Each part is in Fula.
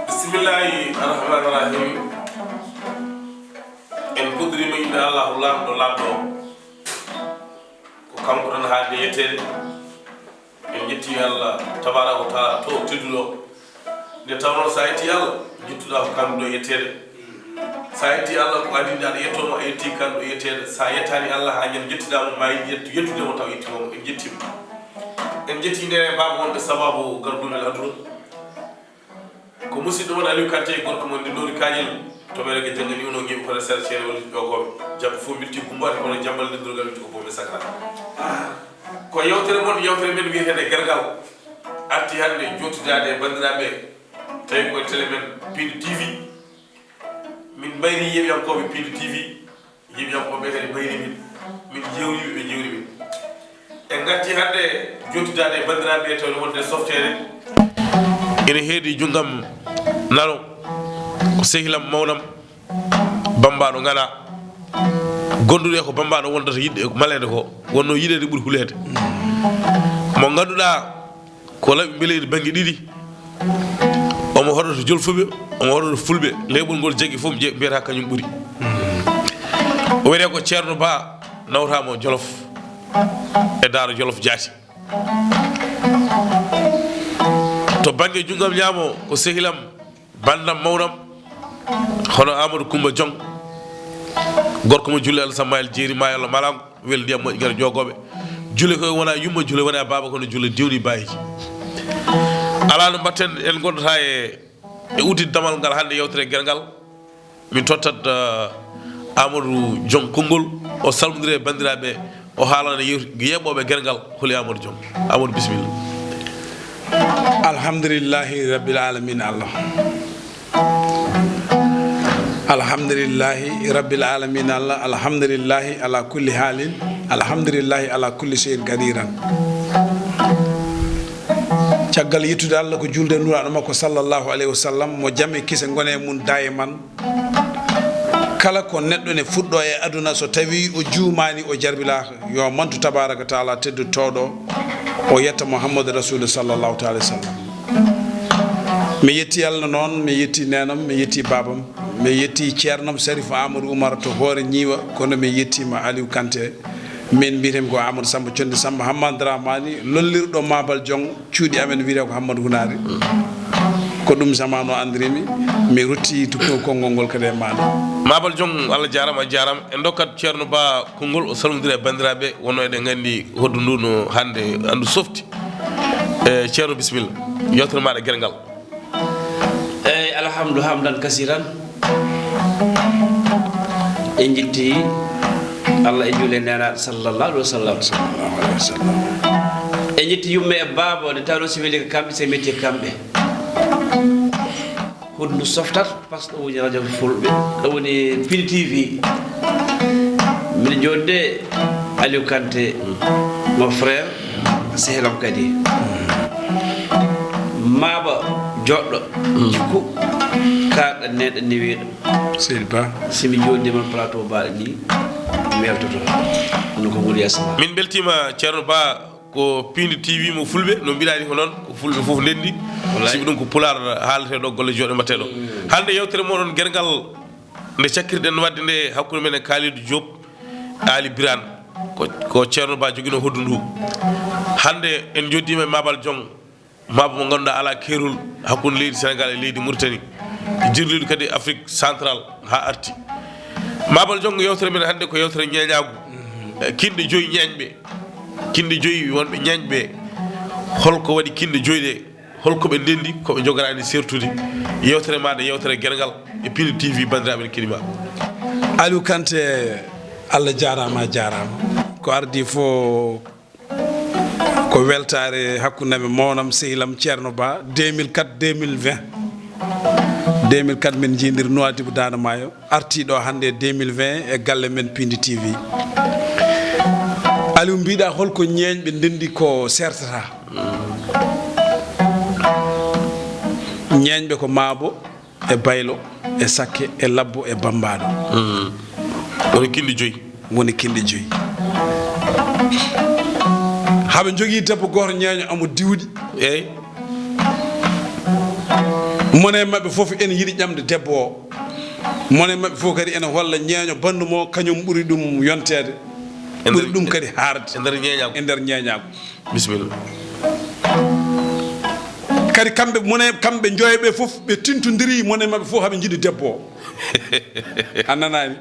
bismillahi arrahmani irrahim en puɗɗorima inde allahu lamɗo lamɗo ko kanko tan haalde yettede en jetti Allah tabaraka wa taala to tedduɗo nde tawno sa yetti Allah jettuɗa ko kamɓe ɗo yettede sa yetti Allah ko adinde aɗa yettomo a yetti kamɗo yettede sa yettani Allah ha ñande jettidamo ma yettudemo taw yettimomo en jettima en jetti nde baba wonɓe sababu gardumel aduna ko musidɗo won Aliou Kanté gorko mon ndinori kañel to ɓeɗe ke jangani uno gueɓi kono sere ceere woni ƴogoɓe jabbe fof milti gumbade kono jambal ndendurogal milti ko bomi sakra ko yewtere mon yewtere men wiyetede gergal arti hande jottidade e bandiraɓe tawi koye télé men Pindi TV min mbayri yeɓiyankoɓe Pindi TV yeɓiyankoɓe kadi mbayri min jewriɓe ɓe jewri min en gatti hande jottidade e bandiraɓe tawne wonde softere ene heedi junggam nano ko sehilam mawnam bambaɗo ngana gonduɗe ko bambaɗo wondata yidde malede ko wonno yiɗede ɓuuri hulede mo ganduɗa ko laɓi beeleyde banggue ɗiɗi omo hoɗoto jolfuɓe omo hoɗoto fulɓe leɓol ngol jagui fof mbiyata kañum ɓuuri o wiyete ko ceerno ba nawtamo Jolof e Daara Jolof Diaty to banggue junggam ñaamo ko sehilam bandam mawnam hono Amadou Coumba Diong gorko mo julle Allah Sammayel jeeri ma Allah malango wel ndiyam moƴƴi gara jogoɓe juule koye wona yumma juule wona baba kono juule dewni bayiji ala no mbatten en gondata e udit damal ngal hande yewtere guergal min tottat Amadou Diong konngol o salmodire bandiraɓe o haalana yeɓoɓe guergal holi Amadou Diong Amadou bisimilla alhamdulillahi rabbil alamin Allah alhamdulillahi rabbil alamin Allah alhamdulillahi ala kulli halin alhamdulillahi ala kulli shay'in qadiran caggal yittude Allah ko julde nuraɗo makko sallallahu alayhi wa sallam mo jamme kise gone mun daye man kala ko neɗɗo ne fuɗɗo e aduna so tawi o juumani o jarbilaka yo mantu tabaraka taala teddutoɗo o yetta Muhammadu Rasul sallallahu alayhi wa sallam mi yetti Allah noon mi yetti nenam mi yetti babam mi yetti ceernam Sharif Amadou Oumar to hoore ñiiwa kono mi yettima Aliou Kanté min mbiyetemi ko Amadou Samba Condi Samba Hammadou Rahmani lollirɗo Mabal Diong cuuɗi amen wiyete ko Hammadou Hunari ko ɗum zamano andirimi mi rutti to konngol ngol kadi e maɗa Mabal Diong Allah jarama a jarama en dokkat ceerno ba konngol o salmodira e bandiraɓe wonno eɗen gandi hoddu ndu no hande andu softi e ceerno bisimilla yewtere maɗa gueɗe ngal eyyi alhamdulillah hamdan kasiran en jetti Allah e juule nenaɗo sallallahu alaihi wa sallam en jetti yumme e baaba nde tawno so weeli ko kamɓe so metti kamɓe hunde softat par ce que ɗo woni radio fulɓe ɗo woni Pindi TV mbiɗa jodde Aliou Kanté mon frère sehelam kadi maaba joɗɗo jikku kaɗɗa neɗɗo newiɗo seydi ba simi joddima plateau baɗe ni weltoto no ko ngol yasma min beltima ceerno ba ko Pindi TV mo fulɓe no mbiɗani ko noon ko fulɓe foof ndendi simi ɗum ko pular haalateɗo golle joɗɗe mbatteɗo hande yewtere moɗon guergal nde cakkirɗen wadde nde hakkude men e Kalidou Diop Ali Birane ko ceerno ba joguino hoddu ndu hande en joddima e Mabal Diong maba mo ganduɗa ala keerol hakkude leydi Sénégal e leydi Mauritanie jirliɗo kadi Afrique central ha arti Mabal Diong yewtere men hande ko yewtere ñeñagu kinde joyi ñeñɓe kinde joyi wonɓe ñeñɓe holko waɗi kinde joyi ɗe holko ɓe ndendi koɓe jogorani sertude yewtere maɗa yewtere guergal e Pindi TV bandiraɓe ne keɗima Aliou Kanté Allah jarama ko ardi fo ko weltare hakkunde mawnam sehilam ceerno ba 2004 2004 min jiidir Nouadhibou Dande Maayo artiɗo hande 2020 e galle men Pindi TV Aliou mbiɗa holko ñeeñɓe ndendi ko sertata ñeeñɓe ko maabo e baylo e sakke e labbo e bambaɗo woni kindi joyi haɓe jogii debbo gooto ñeeño amo diwɗi eyi mone maɓɓe fof ene yiɗi ƴamde debbo o mone maɓɓe fof kadi ene holla ñeeño bandu mo kañum ɓuri ɗum yontede ɓuri ɗum kadi haarde e nder ñeeñago e nder ñeeñago bisimilla kadi kamɓe joyeɓe fof ɓe tintodiri mone maɓɓe fof haɓe jiiɗi debbo o a nanani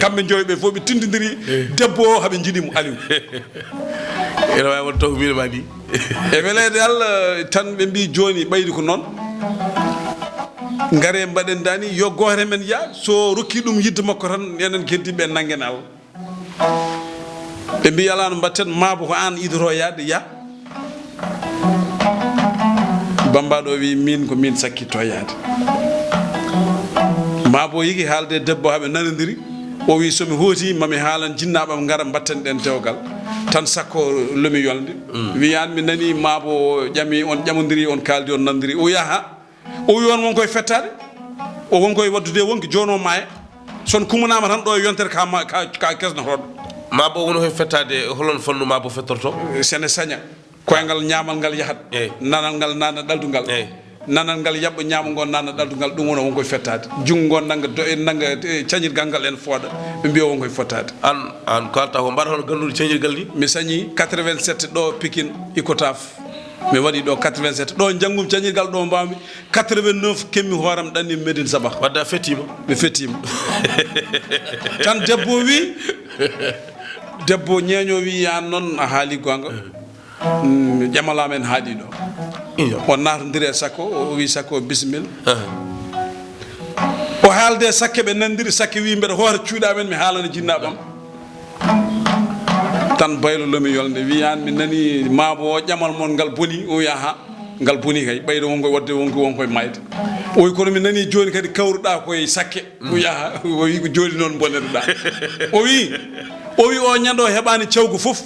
kamɓe joyeɓe fof ɓe tintodiri debbo o haɓe jiiɗimo Aliou ene wawi won taw minema ni e welede Allah tan ɓe mbi joni ɓaydi ko noon ngare mbaɗen dani yo goore men ya so rokki ɗum yidde makko tan enen keddiɓe nanguen Allah ɓe mbi ala no mbatten maabo ko an idoro yaade ya bambaɗo wi min ko min sakkitto yaade maabo yigi haalde debbo haɓe nanodiri o wi somi hooti mami haalan jinnaɓam gara mbatten ɗen dewgal tan sakko lomi yolde wiyan mi nani maabo ƴami on ƴamodiri on kaldi on nandiri o yaha o wi on wonkoye fettade o wonkoye waddude wonki jono maaya son kumanama tan ɗo e yontere ka kesnotoɗo maabo wono koye fettade holon fonnu maabo fettorto sene saña koyngal ñamal ngal yahat nanal ngal nana ɗaldugal nanal ngal yaɓɓa ñaama ngon nana ɗaldugal ɗum wona wonkoye fettade jungo ngon nanga cañirgal ngal en fooɗa ɓe mbiya wonkoye fottade an kalta ko mbaɗa hono gandude cañirgal ni mi sañi 87 ɗo Pikine Icotaf mi waɗi ɗo 87 ɗo janggum cañirgal ɗo mbawmi 89 kemmi hooram ɗanni Médine Sabakh wadde a fettima mi fettima tan debbo wi debbo ñeeño wi yan noon a haali gonga ƴamalama en haaɗi ɗo o natodiri e sakko o wi sakko bisimilla o haalde sakke ɓe nandiri sakke wi mbeɗa hoore cuuɗamen mi haalana jinnaɓam tan baylo lomi yolde wiyan mi nani maabo o ƴamal mon ngal boni o wiya ha ngal boni kay ɓaydo wonkoye wadde wonkoye mayde o wi kono mi nani joni kadi kawruɗa koye sakke o wiya ha o wi ko joni noon bonneteɗa o wi o ñando heɓani cawgu foof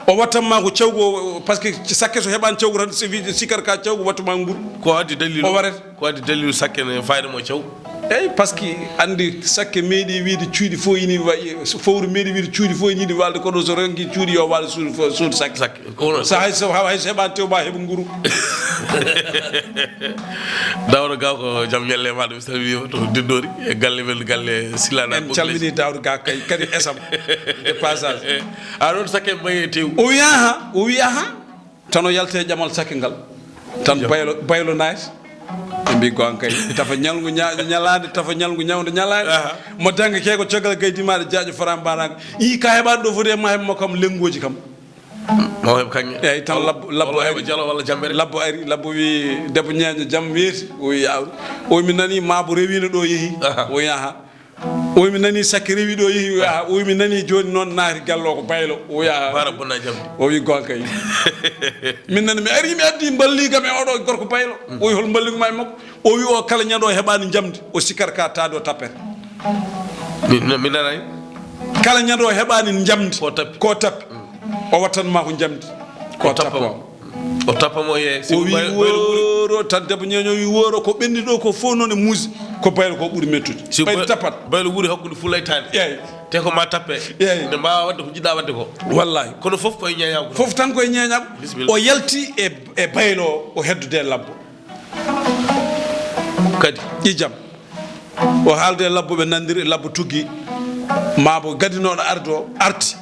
o wattanma ko cawgu par ce que sakke so heɓani cawgu tan sikkata ka cawgu wattuma nguru ko addi dalilu o waret ko addi dalilu sakke ne fayda mo caw eyyi par ce que andi sakke meeɗi wiide cuuɗi fof ini fowru meeɗi wiide cuuɗi fof ini walde koɗo so ronki cuuɗi yo walde suudu sakke so hayso heɓani tewma heeɓa nguru dawɗo gaw ko jaam ñalle maɗa mi salmima to diddori e galle men galle silana en calmini dawɗo ga kadi esam de passage a ɗon sakke mbaye tew o wiya ha tan o yalte ƴamal sakke ngal tan baylo naati ɓe mbi gon kay tafa ñalgu ñalade tafa ñalgu ñawde ñalade mo dangge ke ko caggal gaydimaɗe jaaƴo fara mbanaga yi ka heɓani ɗo foti e ma heɓma kam lengoji kam ma heɓ kañƴe eyyi tan labbo heɓa jalo walla jambere labbo ari labbo wi debbo ñeeño jaam weeti o wi yawde o mi nani maabo rewino ɗo yeehi o yaha o mi nani sakke rewi ɗo yeehi o yaha o mi nani joni noon naati gallo ko baylo o yaha wara bonna jamdi o wi gon kay min nani mi ari mi addi balligam e oɗo gorko baylo o wi hol balliguma e makko o wi o kala ñando heɓani jamdi o sikkata ka taado tappere mi nanani kala ñando heɓani jamdi ko tappi o wattanma ko jamdi ko tappa o tappamo ye o wi woro tan debbo ñeeño wi woro ko ɓenni ɗo ko fof noon e muusi ko baylo ko ɓuuri mettude ɓayde tappat baylo wuuri hakkude fulaytade eyyi te ko ma tappe eyyi ne mbawa wadde ko jiɗɗa wadde ko wallahi kono foof koye ñeeñago foof tan koye ñeeñago o yalti e baylo o heddude labbo kadi ƴijam o haalde labbo ɓe nandiri labbo tuggi maabo gadinoɗo arde o arti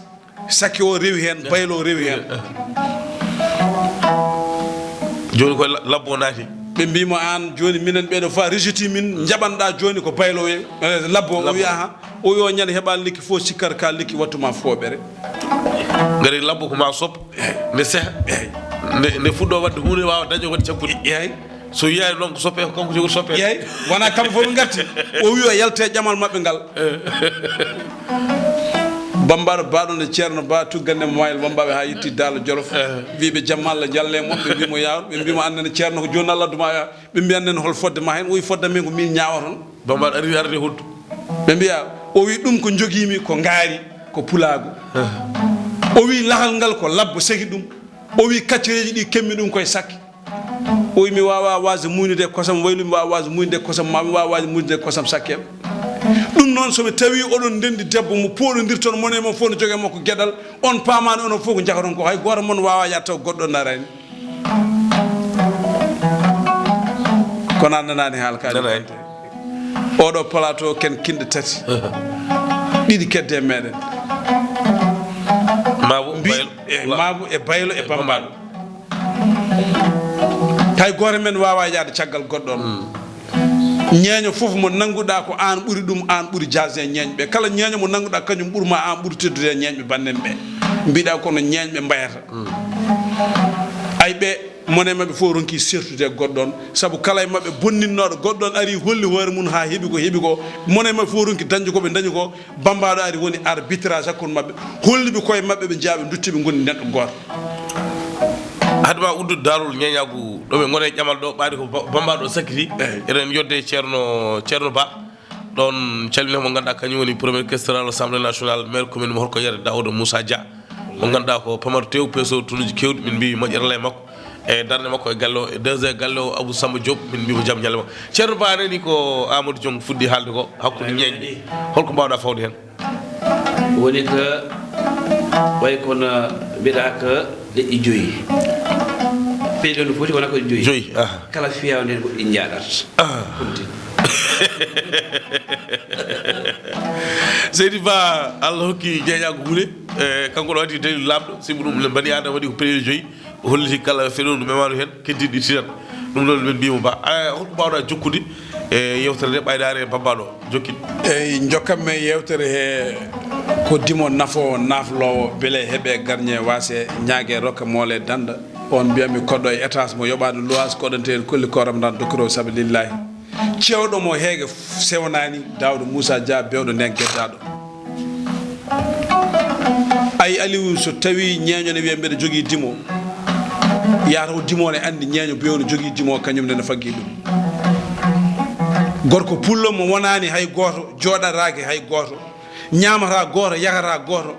sakke o rewi hen baylo o rewi hen joni koye labbo naati ɓe mbimo an joni minen ɓeɗo fa rejetti min jaɓanɗa joni ko baylo labbo o wiya ha o yo ñande heɓani likki fof sikkata ka likki wattuma foɓere gari labbo ko ma sop ne seha ne fuɗɗo wadde hunde wawa daño waɗi cagguɗi eyyi so yiyani noon ko soppe ko kanko jogori soppe eyyi wona kamɓe fof ɓe gatti o wi o yalte ƴamal mabɓe ngal bambaɗo baɗone ceerno ba tuggande moyel bambaɓe ha yetti dal jolof wiɓe jamma Allah jalle moon ɓe mbimo yawr ɓe mbimo annene ceerno ko joni Allah adduma ya ɓe mbi annene hol fodde ma hen o wi fodde men ko min ñawa toon bambaɗo ari arde hoddu ɓe mbiya o wi ɗum ko joguimi ko ngaari ko pulago o wi lahal ngal ko labbo seki ɗum o wi kaccireji ɗi kemmi ɗum koye sakke o wi mi wawa wasde muynude kosam waylu mi wawa wasde muynude kosam ma mi wawa wasde muynude kosam sakkeɓe ɗum noon somi tawi oɗon ndendi debbo mo poɗodirton mone mo fof no jogee makko gueɗal on paamani onon fof ko jakaton ko hay goto mon wawa yattaw goɗɗo narani kono annanani haala kaɗi oɗo plateau ken kinɗe tati ɗiɗi kedde e meɗen Mabou e Baylo e Bambaɗo hay goto men wawa yaade caggal goɗɗo on ñeeño fof mo nanguɗa ko an ɓuuri ɗum an ɓuuri jasde ñeeñɓe kala ñeeño mo nanguɗa kañum ɓuurma an ɓuuri teddude ñeeñɓe bannen ɓe mbiɗa kono ñeeñɓe mbayata ay ɓe mone mabɓe fof ronki sertude goɗɗon saabu kala e mabɓe bonninnoɗo goɗɗon ari holli hoore mum ha heeɓi ko mone mabɓe fof ronki dañde koɓe dañi ko Bambaɗo ari woni arbitrage hakkude mabɓe holliɓe koye mabɓe ɓe jaaɓe duttiɓe goni neɗɗo goto hadma uddude darol ñeñagu ɗo ɓe gone ƴamal ɗo ɓaade ko Bambaɗo sakkiti eɗen yodde ceerno Ba ɗon calminama mo ganduɗa kañum woni premier questeur l'Assemblée nationale maire commune mo Horko Yere Daouda Moussa Dia mo ganduɗa ko pamaro tew peso tunuji kewɗi min mbi moƴƴere e makko e darde makko e galle o e DG galle o Abou Samba Diop min mbimo jaam ñalle makko ceerno Ba nani ko Amadou Diong fuɗɗi haalde ko hakkude ñeñɗi holko mbawɗa fawde hen woni ko way kono mbiɗa ko leƴƴi joyi peeɗo no foti wona ko joyi kala fiyaw nden goɗɗi jaaɗat seydi Ba Allah hokki jeeƴago huule kanko ɗo waɗi dalil lamɗo sibu ɗum bani adama waɗi ko peeɗo joyi holliti kala feɗondu memanu hen keddiɗi tirat ɗum ɗon ɓen mbimo Ba holko mbawɗa jokkude e yewtere nde ɓaydare Bambaɗo jokkiɗ eyyi jokkanmi yewtere he ko dimo nafo naflowo beele heeɓe garñe waase ñaague rokka moole danda on mbiyami koɗɗo e étage mo yoɓade loise koɗante kolli koram dan dokkiro sabilillahi cewɗo mo heege sewnani Daouda Moussa Dia bewɗo nden gueddaɗo ay Aliou so tawi ñeño ne wiya mbeɗa jogui dimo yata ko dimo ne andi ñeño bewno jogui dimo kañum nene faggi ɗum gorko pullo mo wonani hay goto joɗatake hay goto ñamata goto yakata goto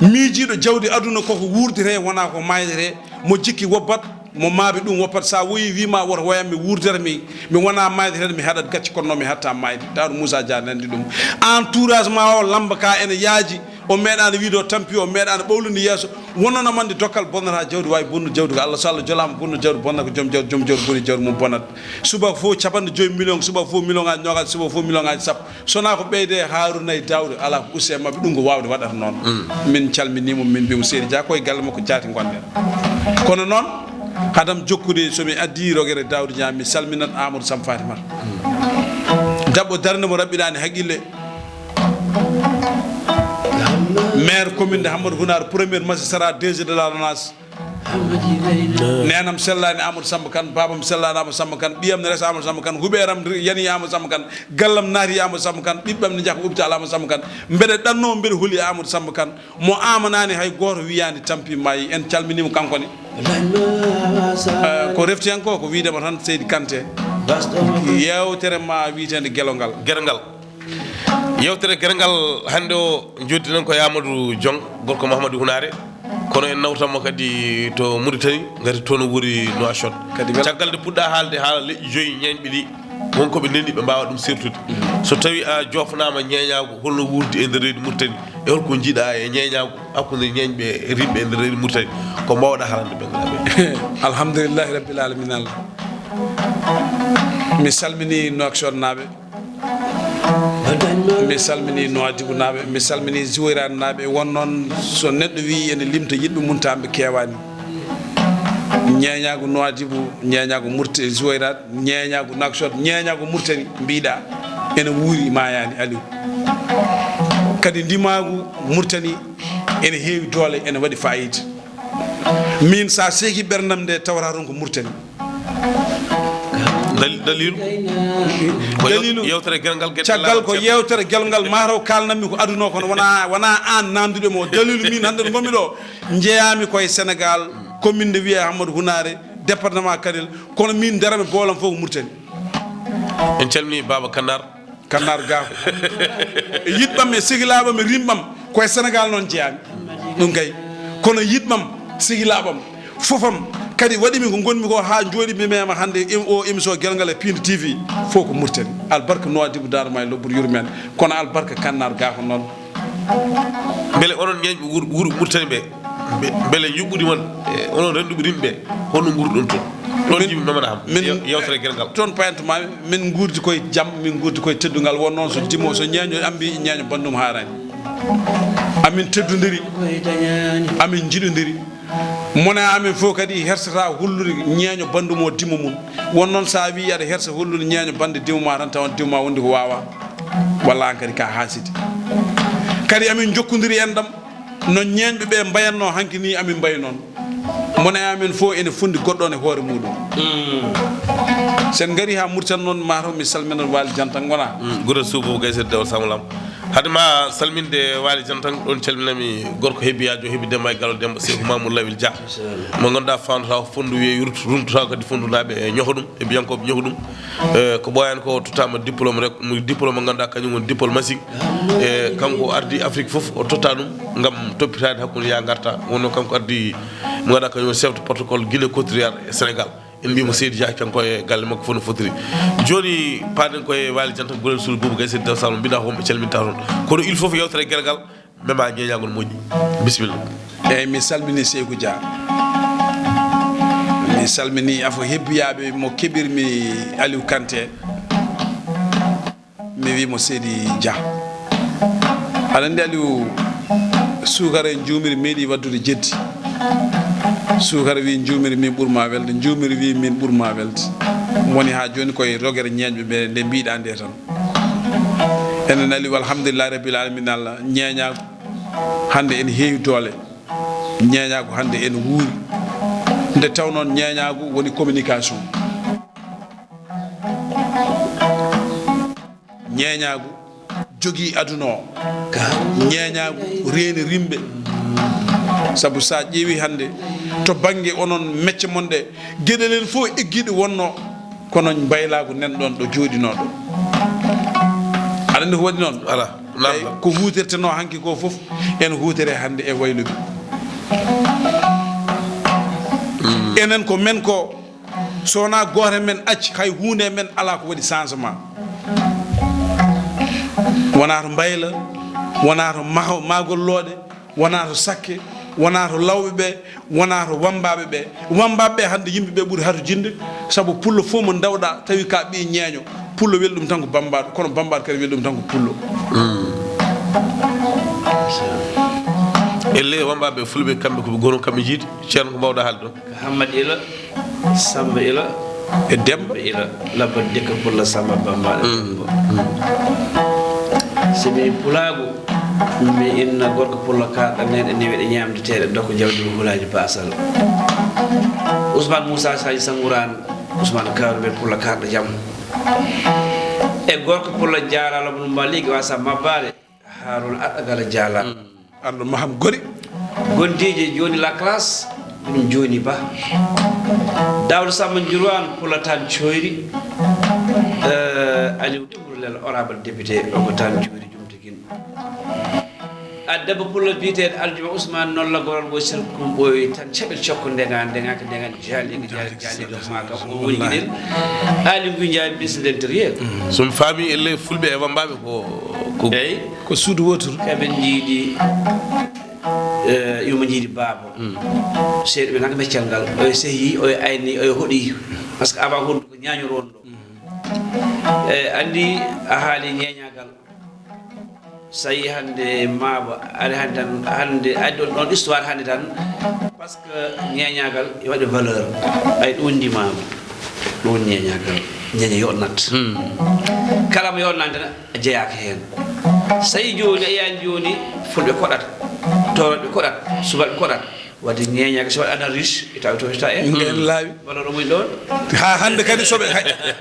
miijiɗo jawdi aduna koko wurdete wona ko maydete mo jikki wobbat mo maaɓe ɗum woppat sa woyi wima woto woyam mi wurdata mi wona maydete mi haɗat gacci kono noon mi hatta mayde Daouda Moussa Dia nandi ɗum entourage ma o lamba ka ene yaaji o meeɗano wiide o tampi o meeɗano ɓawlude yesso wonnono mande dokkal bonnata jawdi wawi bonnude jawdi ko Allah so Allah jolama bonnude jawdi bonnata ko joom jawdi boni jawdi mum bonnata subaka fof 50 million subaka fof million ngaji nogas subaka fof million ngaji sappo sona ko ɓeyde Harouna e Daouda ala ko usse mabɓe ɗum ko wawde waɗata noon min calminimo min mbimo Seydi Dia koye galle makko jaati gonɗen kono noon hadam jokkude somi addi rogere Daouda Dia mi salminat Amadou Sam Fatimata dabɓo darde mo raɓɓiɗani haqqille maire commune de Hamadou Hunar premier magistrat DG de la LONASE nenam sellani Amadou Samba Kane babam sellani Amadou Samba Kane ɓiyam ne resa Amadou Samba Kane huɓeram yani Amadou Samba Kane gallam naati Amadou Samba Kane ɓiɓɓam ne jaka hôpital Amadou Samba Kane mbeɗa ɗanno mbeɗa hooli Amadou Samba Kane mo amanani hay goto wiyani tampi mayi en calminimo kankone ko refti hen ko wiidema tan Seydi Kanté yewtere ma wiitende guelongal yewtere guerengal hande o joddiɗen ko Amadou Diong gorko Mahamadou Hunare kono en nawtanmo kadi to Mauritanie gati toon woni Nouakchott caggal nde puɗɗa haalde haala leƴƴi joyi ñeñɓe ɗi wonkoɓe ndendi ɓe mbawa ɗum sertude so tawi a jofnama ñeñago holno wurdi e nder leydi Mauritanie e holko jiiɗa e ñeñago hakkude ñeñɓe rimɓe e nder leydi Mauritanie ko mbawɗa haalande ɓe alhamdulillahi rabbil alamin Allah mi salmini Nouakchott naɓe mi salmini Nouadhibou naɓe mi salmini Ziwirane naɓe won noon so neɗɗo wi ene limta yiɗɓe muntaɓe kewani ñeñago Nouadhibou ñeñago Ziwirane ñeñago Nouakchott ñeñago Mauritanie mbiɗa ene wuuri mayani Aliou kadi ndimagu Mauritanie ene heewi doole ene waɗi fayida min sa seeki ɓerdam nde tawata toon ko Mauritanie dalilu yewtere gelgal caggal ko yewtere gelgal mataw kalnammi ko aduna kono wona an namdude mo dalilu min hande gomi ɗo jeeyami koye Sénégal commune de wiye Hamadou Hunare département Kanel kono min darame boolam fof ko Mauritanie en calmini Baba Kandar Gako yiɗɓam e sigilaɓam e rimɓam koye Sénégal noon jeeyami ɗum kay kono yiɗɓam sigilaɓam fofam kadi waɗimi ko gonmi ko ha jooɗi mi mema hande o émission guelgal e Pinde TV fof ko Mauritanie albarka Nouadhibou Darou e lobbor yurmen kono albarka Kannar ga ko noon beele onon ñeñɓe wuuro Mauritanie ɓe beele yuɓɓudi mon onon renduɓe rimɓe holno gurɗon toon ɗon jimi mamana ham yewtere guelgal toon payantoma min gurdi koye jaam min gurdi koye teddugal won noon so dimo so ñeño ambi ñeño bandum harani amin teddodiri amin jiɗodiri mona amin fof kadi hersata hullude ñeño bandum o dimo mum won noon sa wi aɗa hersa hullude ñeño bande dimo ma tan tawan dimo ma wondi ko wawa walla an kadi ka haside kadi amin jokkodiri en ɗam no ñeñɓe ɓe mbayanno hanki ni amin mbay noon mona amin fof ene fundi goɗɗon e hoore muɗum sen gari ha Mauritanie noon mataw mi salmina Waly Diantang gona gura suubo gaysede dewal samalam hadema salminde Waly Diantang ɗon calminami gorko heebiyajo heebi Demba e Gallo Demba Sekou Mamoudou Lawil Dia mo ganduɗa fandata ko fondu wiye rumtata kadi fondunaɓe e ñoho ɗum e biyankoɓe ñoho ɗum ko ɓoyani ko tottama diplôme rek diplôme mo ganduɗa kañum woni diplomatique e kanko ardi Afrique foof o totta ɗum gam toppitade hakkude ya garta wonno kanko ardi mo ganduɗa kañum woni chef de protocole Guinée Cotrière e Sénégal en mbimo Seydi Dia kanko e galle makko fof no fotiri joni paaɗen koye Waly Diantang gurel suudu Boubou Gaye Seydi Dew Saloum mbiɗa homɓe calminta toon kono il faut yewtere guelgal mema ñeñagol moƴƴi bisimilla eyyi mi salmini Seydou Dia mi salmini afo hebbiyaɓe mo keɓirmi Aliou Kanté mi wimo Seydi Dia aɗa andi Aliou sukara en jumiri meeɗi waddude jeddi sukara wi jumiri min ɓuurma welde jumiri wi min ɓuurma welde woni ha joni koye rogere ñeñɓe ɓe nde mbiɗa nde tan enen Aliou alhamdulillah rabbil alamin Allah ñeñago hande ene heewi doole ñeñago hande ene wuuri nde taw noon ñeñago woni communication ñeñago jogui aduna o ñeñago reeni rimɓe saabu sa ƴeewi hande to banggue onon mecce mon ɗe gueɗelen fof egguiɗe wonno kono baylago nanɗon ɗo jooɗinoɗo aɗa andi ko waɗi noon voilà ko hutirteno hanki ko foof en hutere hande e wayluɓe enen ko men ko sowona goto men acci hay hunde men ala ko waɗi changement wona to mbayla wona to magolloɗe wona to sakke wona to lawɓe ɓe wona to wambaɓe ɓe hande yimɓeɓe ɓuuri hato jinde saabu pullo fof mo dawɗa tawi ka ɓi ñeeño pullo weli ɗum tan ko bambaɗo kono bambaɗo kadi weli ɗum tan ko pullo elle wambaɓe fulɓe kamɓe koɓe gono kamɓe jiiɗi ceerno ko mbawɗa haalde ɗon Hamad Ila Samba Ila e Demba Ila labba dekka pulla Samba bambaɗo somi pulago mi inna gorko pulla kaɗa nen ene weɗe ñamdeteɗe dokko jawdi hulaji basal Ousmane Moussa Saji Sangourane Ousmane Kawre ɓe pulla kaɗa jaam e gorko pulla jarala mo mba ligui wasa mabbade Harouna aɗɗagala dialal arɗo maham gori gondije joni la classe ɗum joni ba Dawdo Samba Djurwane pulla tan coyri Aliou Dembourlel honorable député omo tan coyri jumtigin a debbo pulla biyeteɗo Aljuma Ousmane nolla goron ɓoy selkum ɓoy tan ceɓel cokko ndegan ko ndegan jaaliɗi ma kam o woni guiɗel Ali Ngouille Ndiaye ministre de l'intérieur somi faami elle fulɓe e wambaɓe ko eyyi ko suudu wotoru kaɓe jiiɗi yomo jiiɗi baaba seeɗa ɓe nanga meccal ngal oye sehi oye ayni oye hoɗi par ce que avant hondu ko ñañoron ɗo andi a haali ñeñagal so yi hande maaba ari hande tan hande addi ɗon histoire hande tan par ce que ñeñagal e waɗi valeur ay ɗum wondi maaba ɗum woni ñeñagal ñeña yonnat kala mo yonnani tan a jeeyaka hen so yi joni a yiyani joni fulɓe koɗat toroɓe koɗat subaɓe koɗat wadde ñeñaga so waɗi ana riche e tawi to hita en en laawi valeur o mum ɗon ha hande kadi soɓe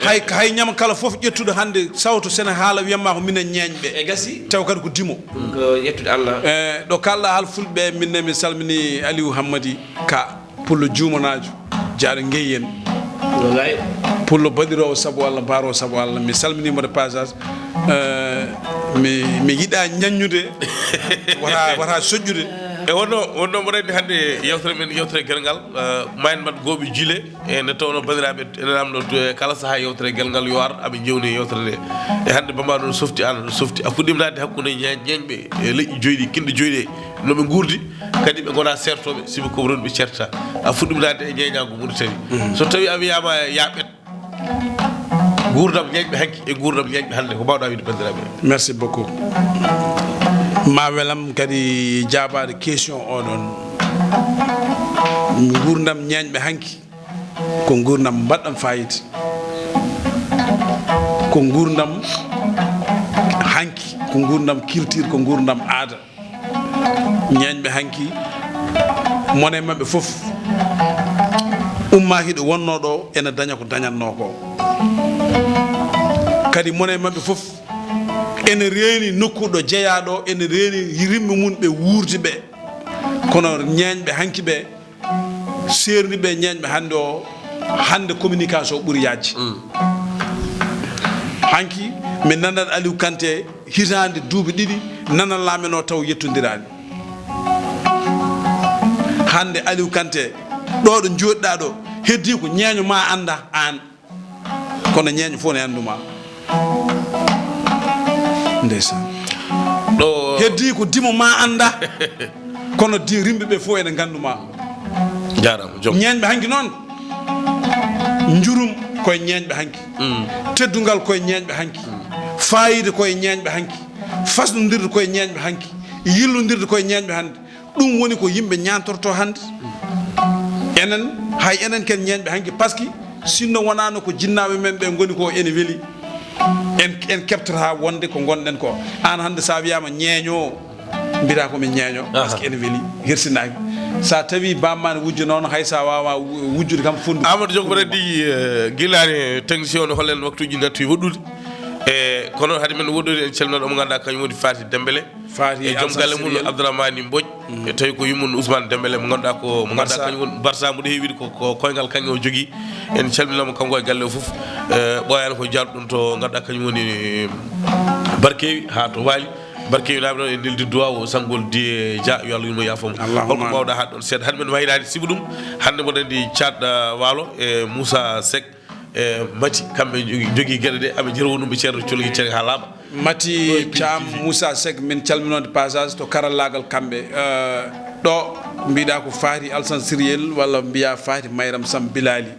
hay ñama kala foof ƴettuɗo hande sawto sene haala wiyatma ko minen ñeñɓe e gasi taw kadi ko dimo ɗum ko yettude Allah ɗo kalɗa haal fulɓe minne mi salmini Aliou Hammadi Ka pullo jumanajo jaaɗo Gueye en wallahi pullo baɗirowo saabu Allah mbaro saabu Allah mi salminimo de passage mi yiiɗa ñaññude wata soƴƴude e wonno mo rendi hande yewtere men yewtere gelgal mayen mat gooɓe jile e nde tawno bandiraɓe ene namdo kala saha yewtere gelgal yo ar aɓe jewni yewtere nde e hande bamba ɗon softi an softi a fuɗɗimnade hakkude ñeñɓe e leƴƴi joyɗi kinɗe joyɗi noɓe guurdi kadi ɓe gona sertoɓe sibi ko ronɓe certa a fuɗɗimnade e ñeñago Mauritanie so tawi a wiyama yaɓet gurdam ñeñɓe hanki e gurdam ñeñɓe hande ko mbawɗa wiide bandiraɓe merci beaucoup ma welam kadi jaabade question oɗon gurdam ñeñɓe hanki ko gurdam mbaɗɗam fayida ko gurdam hanki ko gurdam culture ko gurdam aada ñeñɓe hanki mone mabɓe fof umma hiɗo wonno ɗo ene daña ko dañatno ko kadi mone mabɓe fof ene reeni nokkuɗo jeeyaɗo ene reeni rimɓe mum ɓe wuurdi ɓe kono ñeñɓe hanki ɓe serdi ɓe ñeñɓe hande o hande communication ɓuuri yajji hanki min nanat Aliou Kanté hitande duuɓi ɗiɗi nanan laamen o taw yettodirani hande Aliou Kanté ɗo ɗo joɗɗa ɗo heddi ko ñeeño ma anda an kono ñeeño fof ne anduma ndeysan ɗo heddi ko dimo ma anda kono di rimɓe ɓe fof ene ganduma jarama jom ñeeñɓe hanki noon jurum koye ñeeñɓe hanki teddugal koye ñeeñɓe hanki fayida koye ñeeñɓe hanki fasnodirde koye ñeeñɓe hanki yillodirde koye ñeeñɓe hande ɗum woni ko yimɓe ñantorto hande enen hay enen ken ñeeñɓe hanki par ce que sinno wonano ko jinnaɓe men ɓe goni ko ene weeli en keɓtata wonde ko gonɗen ko an hande sa wiyama ñeeño mbita komin ñeeño par ce que ene weeli hirsinaki sa tawi bammane wujju noon hay sa wawa wujjude kam fondu Amadou Diong ko reddi guilani technicien o hollen waktuji nattoyi woɗɗude e kono hade men woɗɗude en calminoɗo mo ganduɗa kañum woni Fati Dembélé Fati e joom galle mum Abdourahmane Mbodj e tawi ko yummum Ousmane Dembélé mo ganduɗa ko mo ganduɗa kañum woni Barça mo heewiide ko koyngal kañum o jogui en calminamo kanko e galle o foof ɓoyani ko jalɗum to ganduɗa kañum woni Barkewi ha to Waali Barkewi naaɓe ɗon e neldi duwa o sanggol die dia yo Allah yurmo yafomo holko mbawɗa ha ɗon seeɗa hande men wayrade sibu ɗum hande mboɗo andi catɗo waalo e Moussa Seck e Mati kamɓe jogui gueɗe ɗe aɓe jira wonɗum ɓe ceerno colgui ceerno ha laaɓa Mati Thiam Moussa Seck min calminode passage to karallagal kamɓe ɗo mbiɗa ko Fati Alsan Siriel walla mbiya Fati Mayram Sam Bilali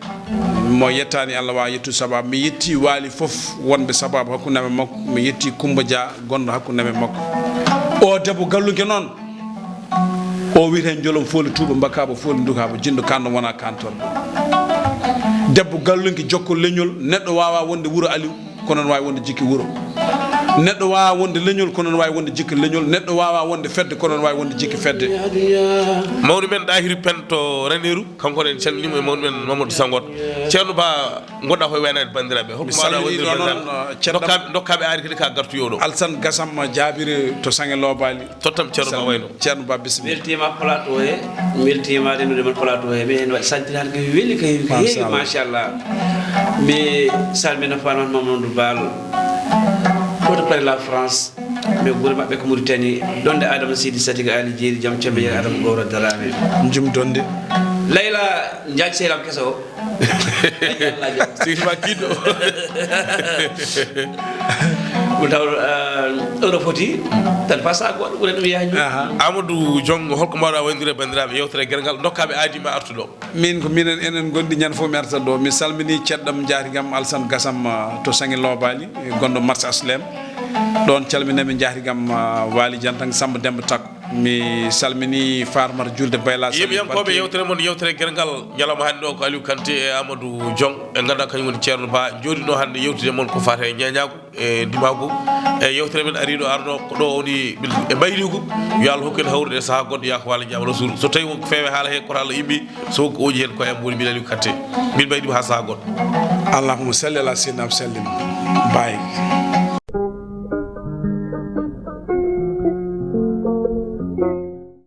mo yettani Allah wawa yettude sababu mi yetti Waali foof wonɓe sababu hakkudemen makko mi yetti Coumba Dia gonɗo hakkudemen makko o debbo gallugue noon o wiyete jolom fooli tuuba mbakkaba fooli dukaba jinɗo kanno wona kantor debbo gallugue jokko leñol neɗɗo wawa wonde wuuro Aliou kono ne wawi wonde jikki wuuro neɗɗo wawa wonde leñol kono ne wawi wonde jikki leñol neɗɗo wawa wonde fedde kono ne wawi wonde jikki fedde mawni men Ɗahiri Pen to Raneru kanko en calminimo e mawni men Mamadou Sangoto ceerno ba gonɗa koye waynade bandiraɓe holko mbaɗa wondirde bandiraɓe dokkaɓe aari kadi ka gartuyo ɗo Alsane Gassama jaabire to Sange Lobali tottam ceerno ba wayno ceerno ba bisimilla weltima plateau he weltima rennude men plateau he mais en waɗi santirade ko weeli ko heewi machallah mi salmina Farmata Mamadou Bal to près la France mais guure maɓɓe ko Mauritanie donde Adama Sidi Satiga Ali jeeri jaam cembe yer Adama Gowro Darame jum donde Layla Ndiaye Seyram Keso sirima kiɗɗo ɗum taw ɗo foti tan pasa goɗɗo ɓuuri ɗum yañu Amadou Diong holko mbawɗa wayndire bandiraɓe yewtere guergal dokkaɓe aadima artuɗo min ko minen enen gondi ñande fof mi arta ɗo mi salmini ceɗɗam jaatigam Alsane Gassama to Sange Lobali gonɗo marché Aslem ɗon calminami jaatigam Waali Diantang Samba Demba Takko mi salmini Farmata Julde Bayla yimɓe yewtere moon yewtere guergal ñalawma hannde o ko Aliou Kanté e Amadou Diong e ganduɗa kañum woni ceerno ba jooɗino hannde yewtude moon ko fate e ñeñago e dimago e yewtere men ariɗo arno ko ɗo woni e mbayligo yo Allah hokku en hawrude e saaha goɗɗo yako Allah jaama rasul so tawi wonko feewe haala he koto Allah yimɓi so wonko oji hen koye am woni min Aliou Kanté min mbayɗima ha saaha goɗɗo allahumma salli ala sayyidina sallim baye